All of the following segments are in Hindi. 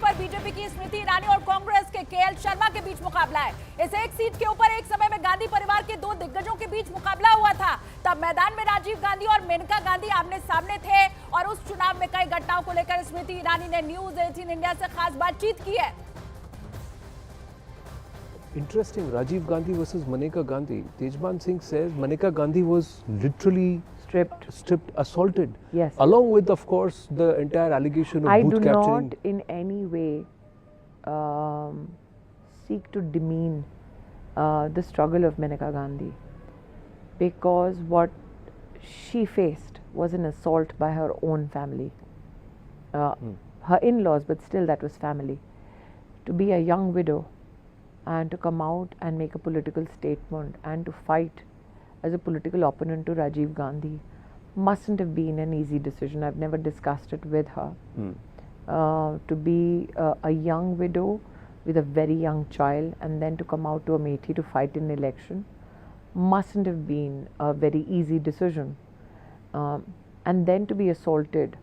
पर बीजेपी की स्मृति ईरानी और कांग्रेस के केएल शर्मा के बीच मुकाबला है। इस एक सीट के ऊपर एक समय में गांधी परिवार के दो दिग्गजों के बीच मुकाबला हुआ था। तब मैदान में राजीव गांधी और मेनका गांधी आमने सामने थे और उस चुनाव में कई घटनाओं को लेकर स्मृति ईरानी ने न्यूज 18 इंडिया से खास बातचीत की है। Interesting, Rajiv Gandhi versus Maneka Gandhi. Tejban Singh says Maneka Gandhi was literally stripped, assaulted. Yes. Along with, of course, the entire allegation of I booth do capturing. not in any way seek to demean the struggle of Maneka Gandhi, because what she faced was an assault by her own family, her in-laws, but still that was family. To be a young widow and to come out and make a political statement and to fight as a political opponent to Rajiv Gandhi mustn't have been an easy decision. I've never discussed it with her. To be a young widow with a very young child and then to come out to Amethi to fight in election mustn't have been a very easy decision. And then to be assaulted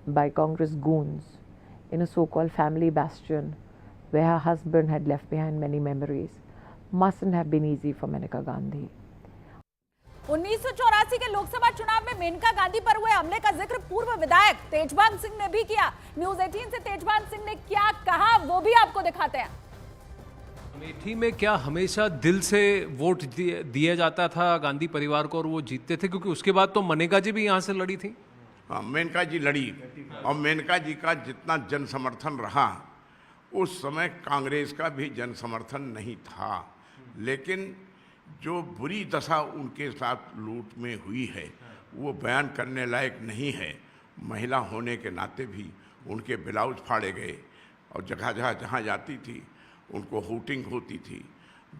by Congress goons in a so-called family bastion where her husband had left behind many memories mustn't have been easy for Maneka Gandhi. 1984 के लोकसभा चुनाव में मेनका गांधी पर हुए हमले का जिक्र पूर्व विधायक तेजबान सिंह ने भी किया। न्यूज 18 से तेजबान सिंह ने क्या कहा वो भी आपको दिखाते हैं। अमेठी में क्या हमेशा दिल से वोट दिया जाता था गांधी परिवार को और वो जीतते थे? क्योंकि उसके बाद तो मनेका जी भी यहाँ से लड़ी थी। हाँ, मेनका जी लड़ी और मेनका जी का जितना जन समर्थन रहा उस समय कांग्रेस का भी जन समर्थन नहीं था। लेकिन जो बुरी दशा उनके साथ लूट में हुई है वो बयान करने लायक नहीं है। महिला होने के नाते भी उनके ब्लाउज फाड़े गए और जगह जगह जहाँ जाती थी उनको हूटिंग होती थी।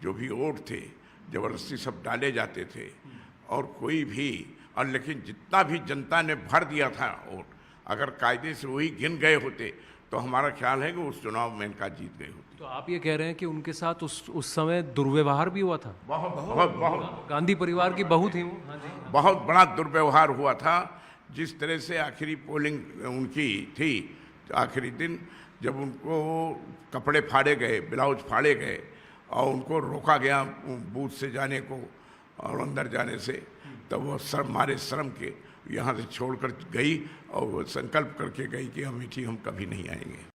जो भी वोट थे ज़बरदस्ती सब डाले जाते थे और कोई भी और लेकिन जितना भी जनता ने भर दिया था वोट, अगर कायदे से वही गिन गए होते तो हमारा ख्याल है कि उस चुनाव में इनका जीत गए होते। तो आप ये कह रहे हैं कि उनके साथ उस समय दुर्व्यवहार भी हुआ था? बहुत गांधी परिवार की बहू थी वो। बहुत बड़ा दुर्व्यवहार हुआ था। जिस तरह से आखिरी पोलिंग उनकी थी, आखिरी दिन जब उनको कपड़े फाड़े गए, ब्लाउज फाड़े गए और उनको रोका गया बूथ से जाने को और अंदर जाने से, तब वो शर्म के यहाँ से छोड़कर गई और वो संकल्प करके गई कि अमेठी हम कभी नहीं आएंगे।